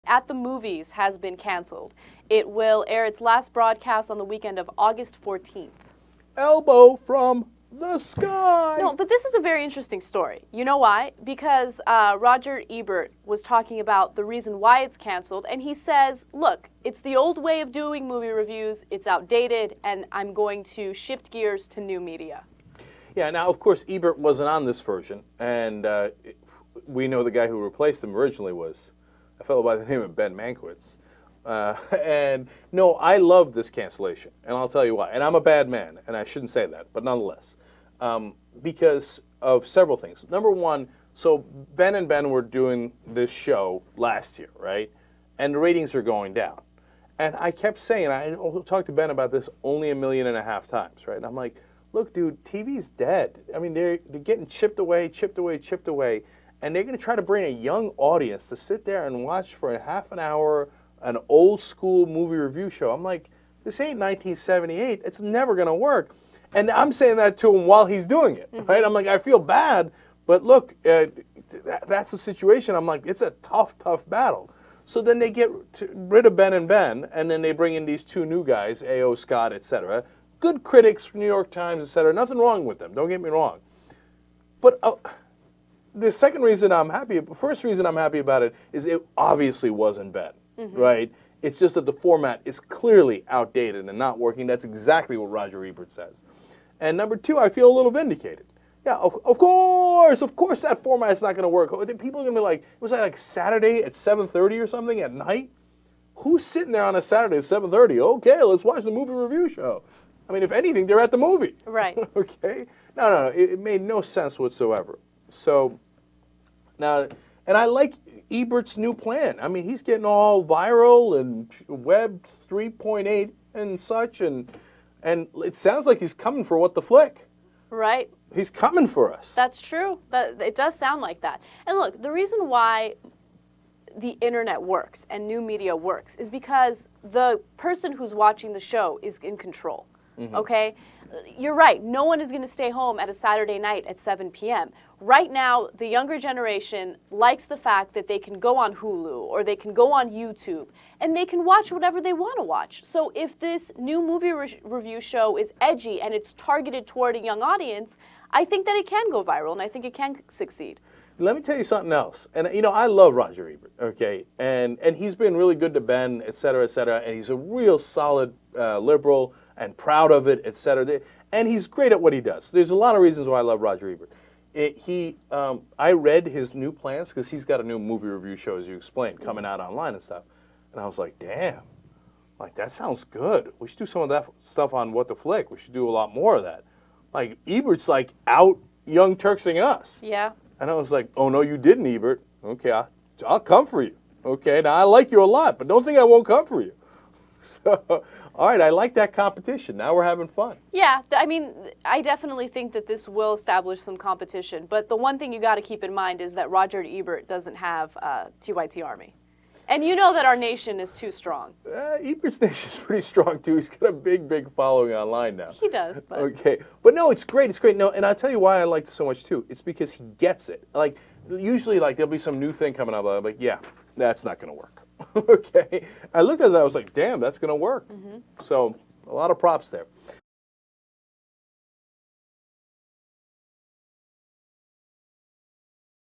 at the Movies has been canceled. It will air its last broadcast on the weekend of August 14th. Elbow from the sky. No, but this is a very interesting story. You know why? Because Roger Ebert was talking about the reason why it's canceled, and he says, look, it's the old way of doing movie reviews, it's outdated, and I'm going to shift gears to new media. Yeah, now, of course, Ebert wasn't on this version, and we know the guy who replaced him originally was a fellow by the name of Ben Mankiewicz. And no, I love this cancellation, and I'll tell you why. And I'm a bad man, and I shouldn't say that, but nonetheless, because of several things. Number one, so Ben and Ben were doing this show last year, right? And the ratings are going down. And I kept saying, I talked to Ben about this only 1.5 million times, right? And I'm like, look, dude, TV's dead. I mean, they're getting chipped away, and they're going to try to bring a young audience to sit there and watch for a half an hour an old school movie review show. I'm like, this ain't 1978. It's never going to work. And I'm saying that to him while he's doing it, right? I'm like, I feel bad, but look, that's the situation. I'm like, it's a tough battle. So then they get rid of Ben and Ben, and then they bring in these two new guys, A.O. Scott, etc. Good critics, New York Times, etc. Nothing wrong with them. Don't get me wrong. But the second reason I'm happy, first reason I'm happy about it is it obviously wasn't Ben, right? It's just that the format is clearly outdated and not working. That's exactly what Roger Ebert says. And number two, I feel a little vindicated. Yeah, of course that format is not going to work. People are going to be like, was that like Saturday at 7:30 or something at night? Who's sitting there on a Saturday at 7:30? Okay, let's watch the movie review show. I mean, if anything, they're at the movie. Right. Okay? No, it made no sense whatsoever. So, now, and I like Ebert's new plan. I mean, he's getting all viral and Web 3.8 and such, and it sounds like he's coming for What the Flick. Right. He's coming for us. That's true. It does sound like that. And look, the reason why the internet works and new media works is because the person who's watching the show is in control. Okay? You're right. No one is going to stay home at a Saturday night at 7 p.m. Right now, the younger generation likes the fact that they can go on Hulu or they can go on YouTube and they can watch whatever they want to watch. So if this new movie review show is edgy and it's targeted toward a young audience, I think that it can go viral and I think it can succeed. Let me tell you something else. And, you know, I love Roger Ebert, okay? And he's been really good to Ben, et cetera, and he's a real solid liberal and proud of it, et cetera. And he's great at what he does. There's a lot of reasons why I love Roger Ebert. I read his new plans because he's got a new movie review show, as you explained, coming out online and stuff. And I was like, damn, like that sounds good. We should do some of that stuff on What the Flick. We should do a lot more of that. Like Ebert's like out young Turksing us. Yeah. And I was like, oh no, you didn't, Ebert. Okay, I'll come for you. Okay, now I like you a lot, but don't think I won't come for you. So, all right, I like that competition. Now we're having fun. Yeah, I mean, I definitely think that this will establish some competition. But the one thing you got to keep in mind is that Roger Ebert doesn't have TYT Army. And you know that our nation is too strong. Ebert's nation is pretty strong, too. He's got a big following online now. He does, but... Okay. But no, it's great. It's great. No, and I'll tell you why I like it so much, too. It's because he gets it. Like, usually, like, there'll be some new thing coming up. I'm like, yeah, that's not going to work. Okay. I looked at it, I was like, damn, that's going to work. So, a lot of props there.